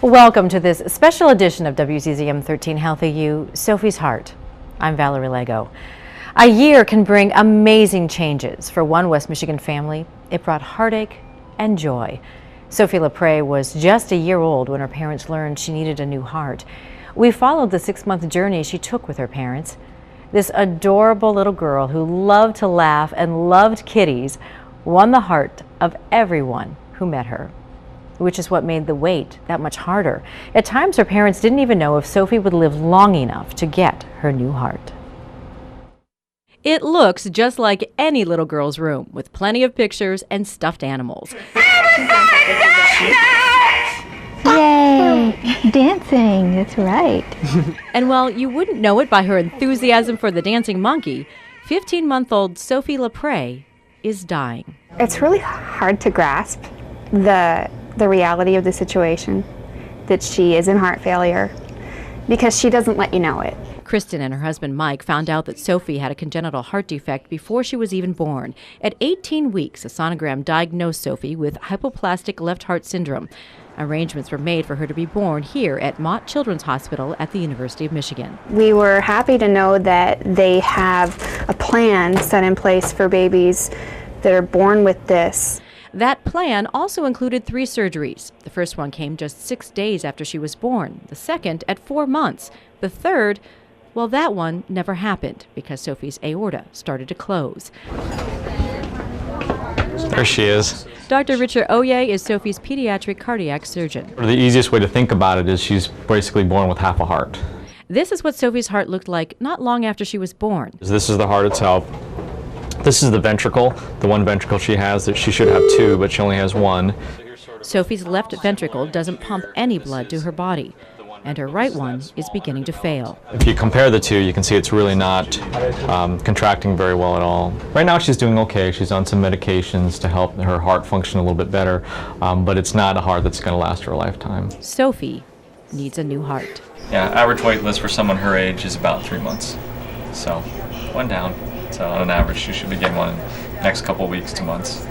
Welcome to this special edition of WCZM 13 Healthy You, Sophie's Heart. I'm Valerie Lego. A year can bring amazing changes. For one West Michigan family, it brought heartache and joy. Sophie LaPrey was just a year old when her parents learned she needed a new heart. We followed the 6-month journey she took with her parents. This adorable little girl who loved to laugh and loved kitties won the heart of everyone who met her, which is what made the wait that much harder. At times, her parents didn't even know if Sophie would live long enough to get her new heart. It looks just like any little girl's room, with plenty of pictures and stuffed animals. Yay! Dancing, that's right. And while you wouldn't know it by her enthusiasm for the dancing monkey, 15-month-old Sophie LaPrey is dying. It's really hard to grasp the reality of the situation, that she is in heart failure, because she doesn't let you know it. Kristen and her husband Mike found out that Sophie had a congenital heart defect before she was even born. At 18 weeks, a sonogram diagnosed Sophie with hypoplastic left heart syndrome. Arrangements were made for her to be born here at Mott Children's Hospital at the University of Michigan. We were happy to know that they have a plan set in place for babies that are born with this. That plan also included 3 surgeries. The first one came just 6 days after she was born, the second at 4 months. The third, well, that one never happened because Sophie's aorta started to close. There she is. Dr. Richard Oye is Sophie's pediatric cardiac surgeon. The easiest way to think about it is she's basically born with half a heart. This is what Sophie's heart looked like not long after she was born. This is the heart itself. This is the ventricle, the one ventricle she has. That she should have 2, but she only has 1. Sophie's left ventricle doesn't pump any blood to her body, and her right one is beginning to fail. If you compare the two, you can see it's really not contracting very well at all. Right now she's doing okay. She's on some medications to help her heart function a little bit better, but it's not a heart that's going to last her a lifetime. Sophie needs a new heart. Yeah, average wait list for someone her age is about 3 months. So, 1 down. So on an average, she should be getting one in the next couple weeks to months.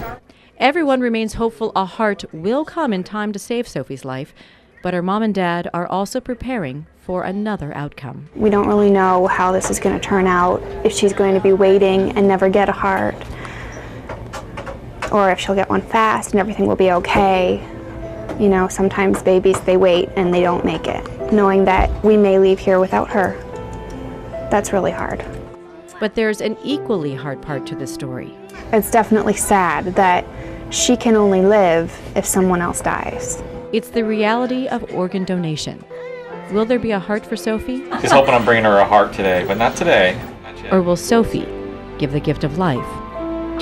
Everyone remains hopeful a heart will come in time to save Sophie's life, but her mom and dad are also preparing for another outcome. We don't really know how this is going to turn out, if she's going to be waiting and never get a heart, or if she'll get one fast and everything will be okay. You know, sometimes babies, they wait and they don't make it. Knowing that we may leave here without her, that's really hard. But there's an equally hard part to this story. It's definitely sad that she can only live if someone else dies. It's the reality of organ donation. Will there be a heart for Sophie? She's hoping I'm bringing her a heart today, but not today. Or will Sophie give the gift of life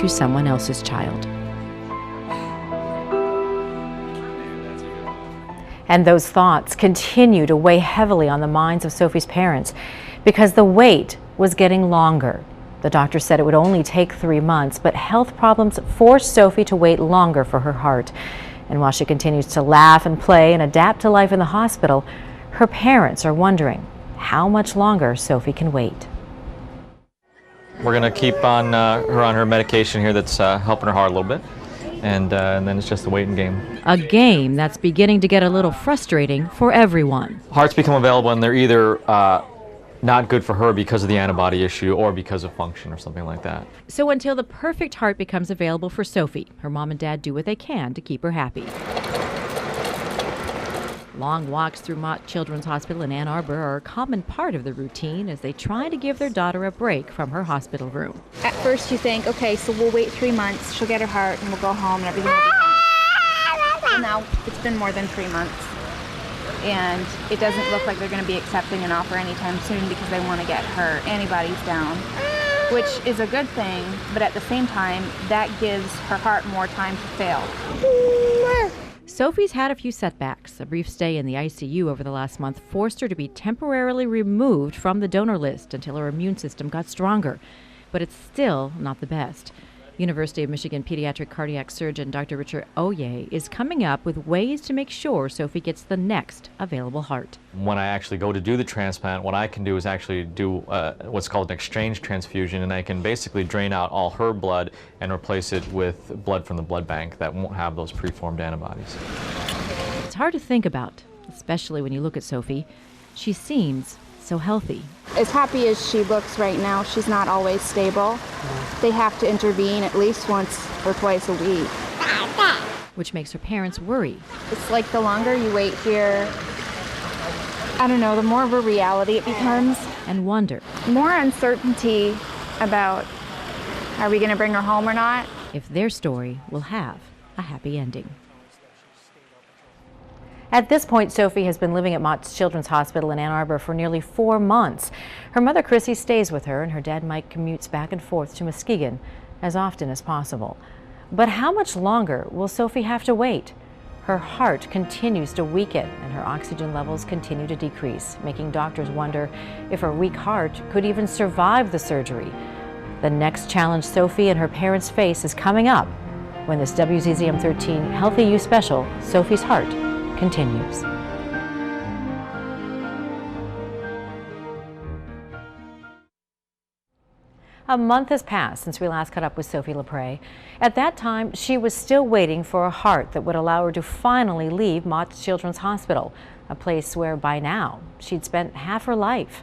to someone else's child? And those thoughts continue to weigh heavily on the minds of Sophie's parents because the wait was getting longer. The doctor said it would only take 3 months, but health problems forced Sophie to wait longer for her heart. And while she continues to laugh and play and adapt to life in the hospital, her parents are wondering how much longer Sophie can wait. We're going to keep on her on her medication here that's helping her heart a little bit, and then it's just a waiting game. A game that's beginning to get a little frustrating for everyone. Hearts become available and they're either not good for her because of the antibody issue or because of function or something like that. So until the perfect heart becomes available for Sophie, her mom and dad do what they can to keep her happy. Long walks through Mott Children's Hospital in Ann Arbor are a common part of the routine as they try to give their daughter a break from her hospital room. At first you think, okay, so we'll wait 3 months, she'll get her heart, and we'll go home and everything will be fine. So now it's been more than 3 months, and it doesn't look like they're going to be accepting an offer anytime soon because they want to get her antibodies down, which is a good thing, but at the same time, that gives her heart more time to fail. Sophie's had a few setbacks. A brief stay in the ICU over the last month forced her to be temporarily removed from the donor list until her immune system got stronger. But it's still not the best. University of Michigan pediatric cardiac surgeon Dr. Richard Oye is coming up with ways to make sure Sophie gets the next available heart. When I actually go to do the transplant, what I can do is actually do what's called an exchange transfusion, and I can basically drain out all her blood and replace it with blood from the blood bank that won't have those preformed antibodies. It's hard to think about, especially when you look at Sofi. She seems so healthy. As happy as she looks right now, she's not always stable. They have to intervene at least once or twice a week. Which makes her parents worry. It's like the longer you wait here, I don't know, the more of a reality it becomes. And wonder. More uncertainty about, are we going to bring her home or not? If their story will have a happy ending. At this point, Sofi has been living at Mott's Children's Hospital in Ann Arbor for nearly 4 months. Her mother, Chrissy, stays with her, and her dad, Mike, commutes back and forth to Muskegon as often as possible. But how much longer will Sofi have to wait? Her heart continues to weaken, and her oxygen levels continue to decrease, making doctors wonder if her weak heart could even survive the surgery. The next challenge Sofi and her parents face is coming up when this WZZM 13 Healthy You Special, Sofi's Heart, continues. A month has passed since we last caught up with Sofi LaPrey. At that time, she was still waiting for a heart that would allow her to finally leave Mott's Children's Hospital, a place where by now she'd spent half her life.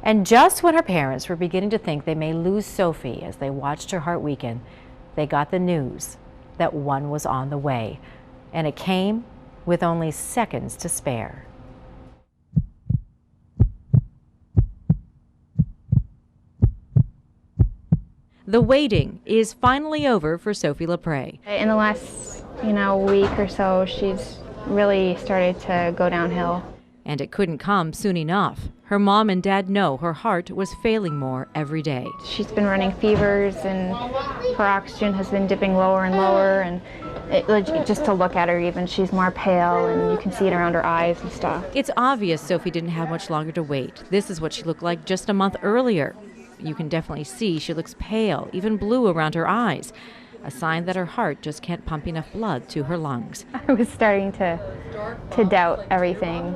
And just when her parents were beginning to think they may lose Sofi as they watched her heart weaken, they got the news that one was on the way. And it came with only seconds to spare. The waiting is finally over for Sofi LaPrey. In the last, week or so, she's really started to go downhill. And it couldn't come soon enough. Her mom and dad know her heart was failing more every day. She's been running fevers, and her oxygen has been dipping lower and lower, and just to look at her even, she's more pale, and you can see it around her eyes and stuff. It's obvious Sofi didn't have much longer to wait. This is what she looked like just a month earlier. You can definitely see she looks pale, even blue around her eyes, a sign that her heart just can't pump enough blood to her lungs. I was starting to doubt everything,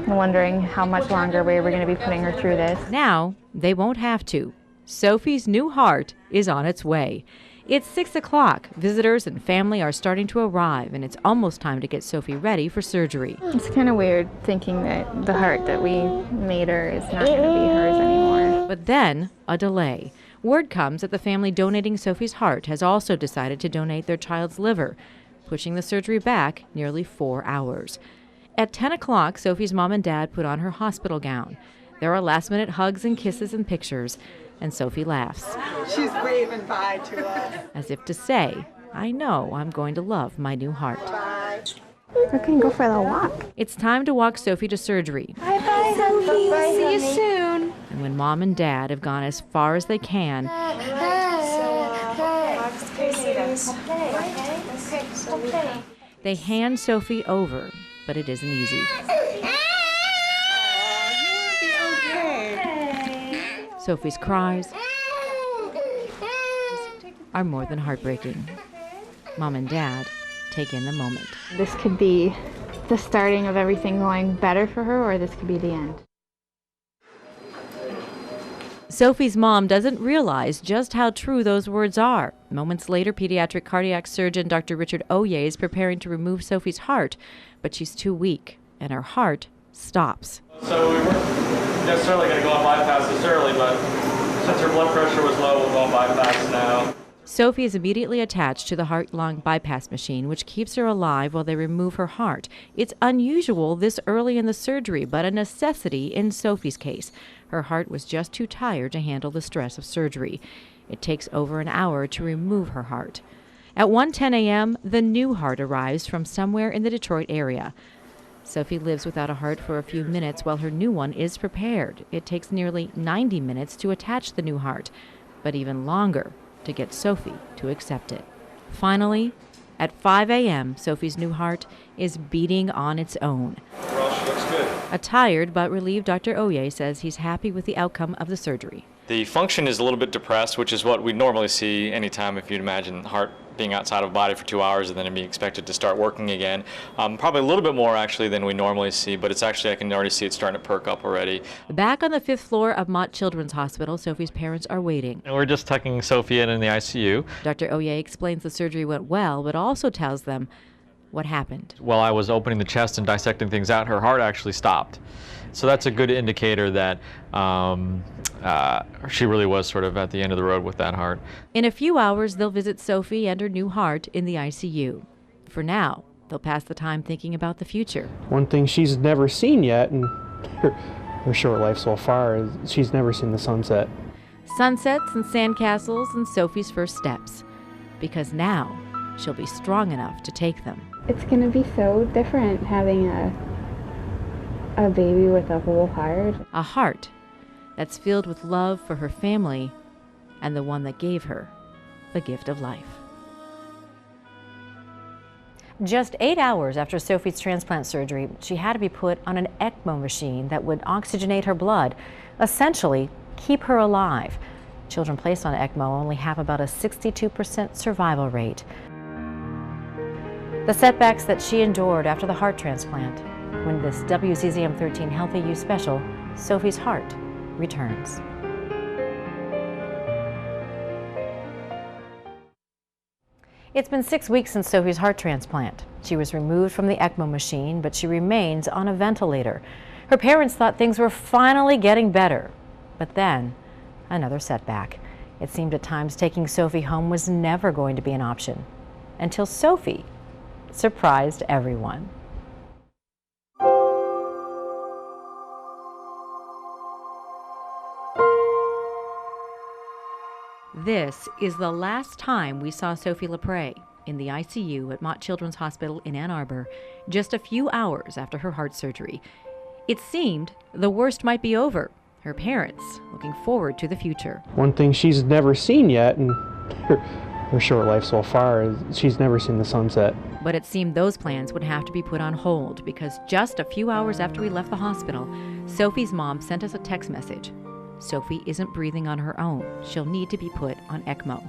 wondering how much longer we were going to be putting her through this. Now, they won't have to. Sofi's new heart is on its way. It's 6 o'clock. Visitors and family are starting to arrive, and it's almost time to get Sofi ready for surgery. It's kind of weird thinking that the heart that we made her is not going to be hers anymore. But then, a delay. Word comes that the family donating Sofi's heart has also decided to donate their child's liver, pushing the surgery back nearly 4 hours. At 10 o'clock, Sofi's mom and dad put on her hospital gown. There are last-minute hugs and kisses and pictures, and Sofi laughs. She's waving bye to us. As if to say, I know I'm going to love my new heart. Bye. We're going to go for the walk. It's time to walk Sofi to surgery. Bye-bye, Sophie. See you soon. And when mom and dad have gone as far as they can, they hand Sofi over, but it isn't easy. Sofi's cries are more than heartbreaking. Mom and dad take in the moment. This could be the starting of everything going better for her, or this could be the end. Sofi's mom doesn't realize just how true those words are. Moments later, pediatric cardiac surgeon Dr. Richard Oye is preparing to remove Sofi's heart, but she's too weak, and her heart stops. So we weren't necessarily going to go on bypass this early, but since her blood pressure was low, we'll go on bypass now. Sofi is immediately attached to the heart-lung bypass machine, which keeps her alive while they remove her heart. It's unusual this early in the surgery, but a necessity in Sofi's case. Her heart was just too tired to handle the stress of surgery. It takes over an hour to remove her heart. At 1:10 a.m., the new heart arrives from somewhere in the Detroit area. Sofi lives without a heart for a few minutes while her new one is prepared. It takes nearly 90 minutes to attach the new heart, but even longer to get Sofi to accept it. Finally, at 5 a.m., Sofi's new heart is beating on its own. Well, she looks good. A tired but relieved Dr. Oye says he's happy with the outcome of the surgery. The function is a little bit depressed, which is what we normally see anytime if you'd imagine the heart being outside of the body for 2 hours and then be expected to start working again. Probably a little bit more actually than we normally see, but it's actually, I can already see it starting to perk up already. Back on the 5th floor of Mott Children's Hospital, Sofi's parents are waiting. And we're just tucking Sofi in the ICU. Dr. Oye explains the surgery went well, but also tells them what happened. While I was opening the chest and dissecting things out, her heart actually stopped. So that's a good indicator that she really was sort of at the end of the road with that heart. In a few hours, they'll visit Sophie and her new heart in the ICU. For now, they'll pass the time thinking about the future. One thing she's never seen yet in her short life so far is she's never seen the sunset. Sunsets and sandcastles and Sophie's first steps. Because now, she'll be strong enough to take them. It's going to be so different having a baby with a whole heart. A heart that's filled with love for her family and the one that gave her the gift of life. Just 8 hours after Sophie's transplant surgery, she had to be put on an ECMO machine that would oxygenate her blood, essentially keep her alive. Children placed on ECMO only have about a 62% survival rate. The setbacks that she endured after the heart transplant. When this WZZM 13 Healthy You special, Sophie's heart returns. It's been 6 weeks since Sophie's heart transplant. She was removed from the ECMO machine, but she remains on a ventilator. Her parents thought things were finally getting better, but then another setback. It seemed at times taking Sophie home was never going to be an option, until Sophie surprised everyone. This is the last time we saw Sophie LaPrey in the ICU at Mott Children's Hospital in Ann Arbor, just a few hours after her heart surgery. It seemed the worst might be over. Her parents looking forward to the future. One thing she's never seen yet in her short life so far is she's never seen the sunset. But it seemed those plans would have to be put on hold because just a few hours after we left the hospital, Sophie's mom sent us a text message. Sophie isn't breathing on her own. She'll need to be put on ECMO,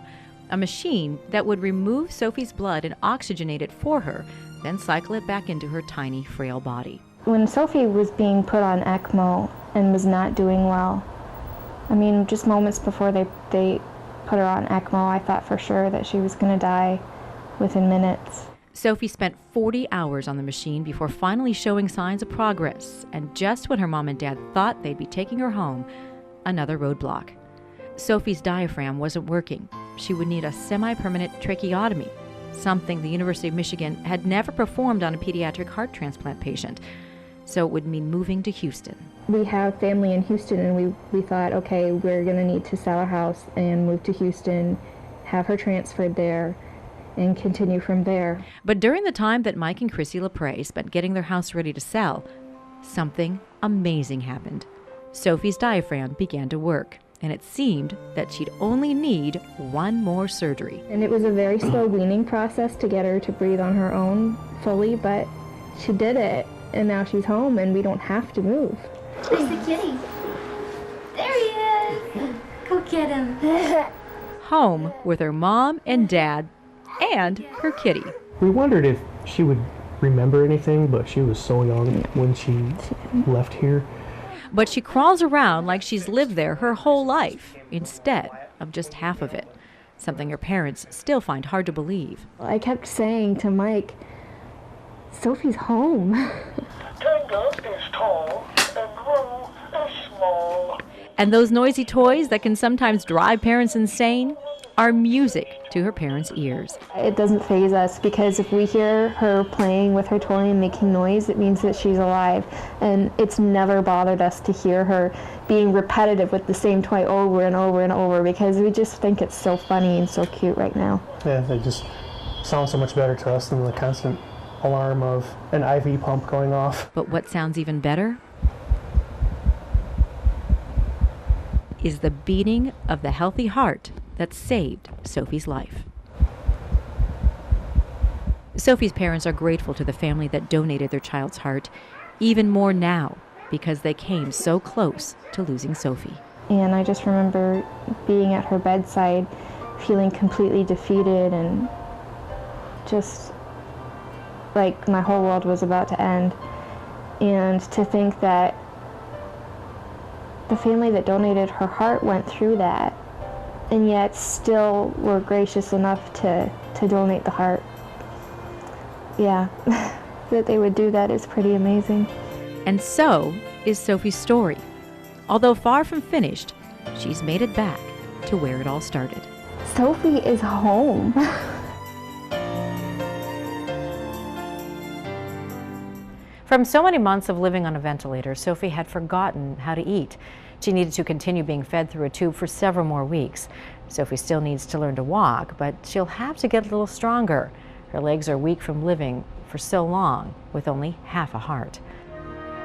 a machine that would remove Sophie's blood and oxygenate it for her, then cycle it back into her tiny, frail body. When Sophie was being put on ECMO and was not doing well, I mean, just moments before they put her on ECMO, I thought for sure that she was going to die within minutes. Sophie spent 40 hours on the machine before finally showing signs of progress, and just when her mom and dad thought they'd be taking her home, another roadblock. Sophie's diaphragm wasn't working. She would need a semi-permanent tracheotomy, something the University of Michigan had never performed on a pediatric heart transplant patient. So it would mean moving to Houston. We have family in Houston, and we thought, okay, we're going to need to sell our house and move to Houston, have her transferred there, and continue from there. But during the time that Mike and Chrissy LaPrey spent getting their house ready to sell, something amazing happened. Sophie's diaphragm began to work, and it seemed that she'd only need one more surgery. And it was a very slow weaning process to get her to breathe on her own fully, but she did it, and now she's home, and we don't have to move. Where's the kitty? There he is! Go get him. Home with her mom and dad and her kitty. We wondered if she would remember anything, but she was so young when she left here. But she crawls around like she's lived there her whole life, instead of just half of it, something her parents still find hard to believe. I kept saying to Mike, Sophie's home. Tango is tall and Roo is small. And those noisy toys that can sometimes drive parents insane are music to her parents' ears. It doesn't faze us because if we hear her playing with her toy and making noise, it means that she's alive. And it's never bothered us to hear her being repetitive with the same toy over and over and over because we just think it's so funny and so cute right now. Yeah, it just sounds so much better to us than the constant alarm of an IV pump going off. But what sounds even better is the beating of the healthy heart that saved Sophie's life. Sophie's parents are grateful to the family that donated their child's heart, even more now because they came so close to losing Sophie. And I just remember being at her bedside, feeling completely defeated and just like my whole world was about to end. And to think that the family that donated her heart went through that and yet still were gracious enough to donate the heart. yeah, that they would do that is pretty amazing. And so is Sophie's story. Although far from finished, she's made it back to where it all started. Sophie is home. From so many months of living on a ventilator, Sophie had forgotten how to eat. She needed to continue being fed through a tube for several more weeks. Sophie still needs to learn to walk, but she'll have to get a little stronger. Her legs are weak from living for so long with only half a heart.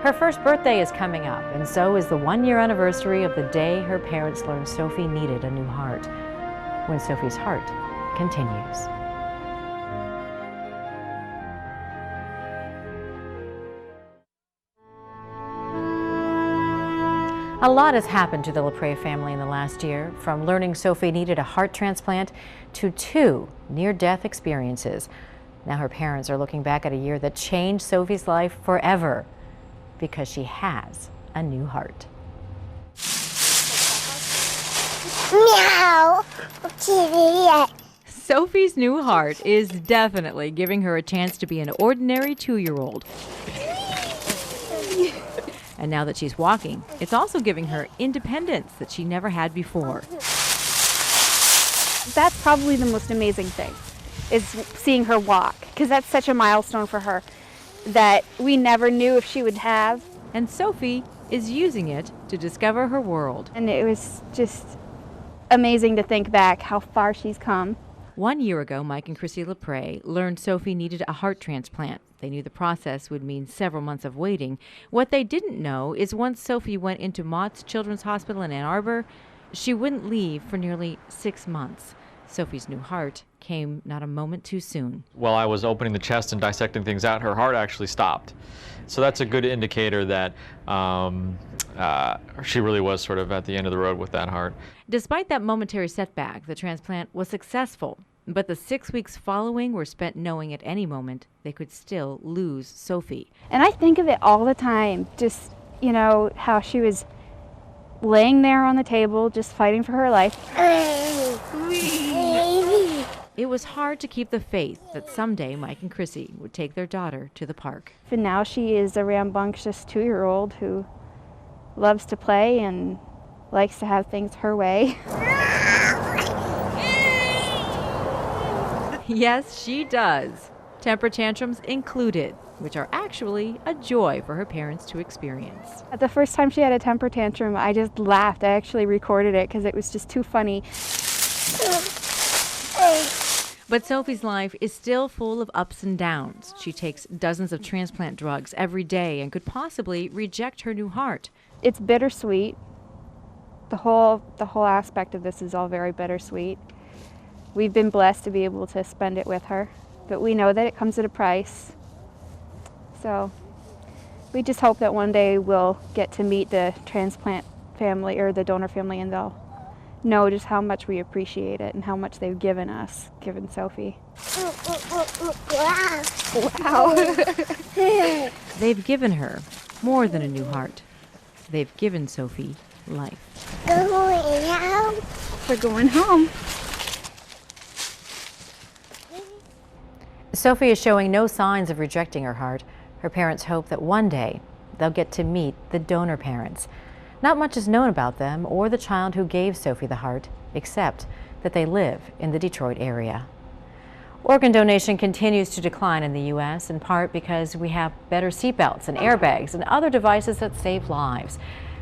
Her first birthday is coming up, and so is the 1-year anniversary of the day her parents learned Sophie needed a new heart. When Sophie's heart continues. A lot has happened to the LaPrey family in the last year, from learning Sophie needed a heart transplant to 2 near-death experiences. Now her parents are looking back at a year that changed Sophie's life forever because she has a new heart. Meow. Sophie's new heart is definitely giving her a chance to be an ordinary 2-year-old. And now that she's walking, it's also giving her independence that she never had before. That's probably the most amazing thing, is seeing her walk, because that's such a milestone for her that we never knew if she would have. And Sophie is using it to discover her world. And it was just amazing to think back how far she's come. 1 year ago, Mike and Chrissy LaPrey learned Sophie needed a heart transplant. They knew the process would mean several months of waiting. What they didn't know is once Sophie went into Mott's Children's Hospital in Ann Arbor, she wouldn't leave for nearly 6 months. Sophie's new heart came not a moment too soon. While I was opening the chest and dissecting things out, her heart actually stopped. So that's a good indicator that she really was sort of at the end of the road with that heart. Despite that momentary setback, the transplant was successful. But the 6 weeks following were spent knowing at any moment they could still lose Sophie. And I think of it all the time, just, you know, how she was laying there on the table, just fighting for her life. It was hard to keep the faith that someday Mike and Chrissy would take their daughter to the park. And now she is a rambunctious 2-year-old who loves to play and likes to have things her way. Yes, she does. Temper tantrums included, which are actually a joy for her parents to experience. The first time she had a temper tantrum, I just laughed. I actually recorded it because it was just too funny. But Sophie's life is still full of ups and downs. She takes dozens of transplant drugs every day and could possibly reject her new heart. It's bittersweet. The whole aspect of this is all very bittersweet. We've been blessed to be able to spend it with her, but we know that it comes at a price. So we just hope that one day we'll get to meet the transplant family or the donor family, and they'll know just how much we appreciate it and how much they've given us, given Sophie. Wow. They've given her more than a new heart. They've given Sophie life. Going home. We're going home. Sophie is showing no signs of rejecting her heart. Her parents hope that one day they'll get to meet the donor parents. Not much is known about them or the child who gave Sophie the heart, except that they live in the Detroit area. Organ donation continues to decline in the U.S., in part because we have better seatbelts and airbags and other devices that save lives.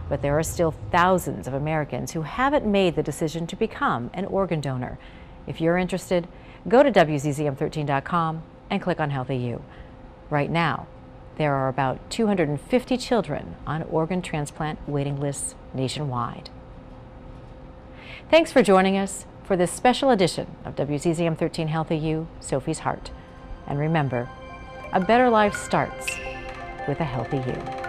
But there are still thousands of Americans who haven't made the decision to become an organ donor. If you're interested, go to WZZM13.com and click on Healthy You. Right now, there are about 250 children on organ transplant waiting lists nationwide. Thanks for joining us for this special edition of WZZM 13 Healthy You, Sophie's Heart. And remember, a better life starts with a healthy you.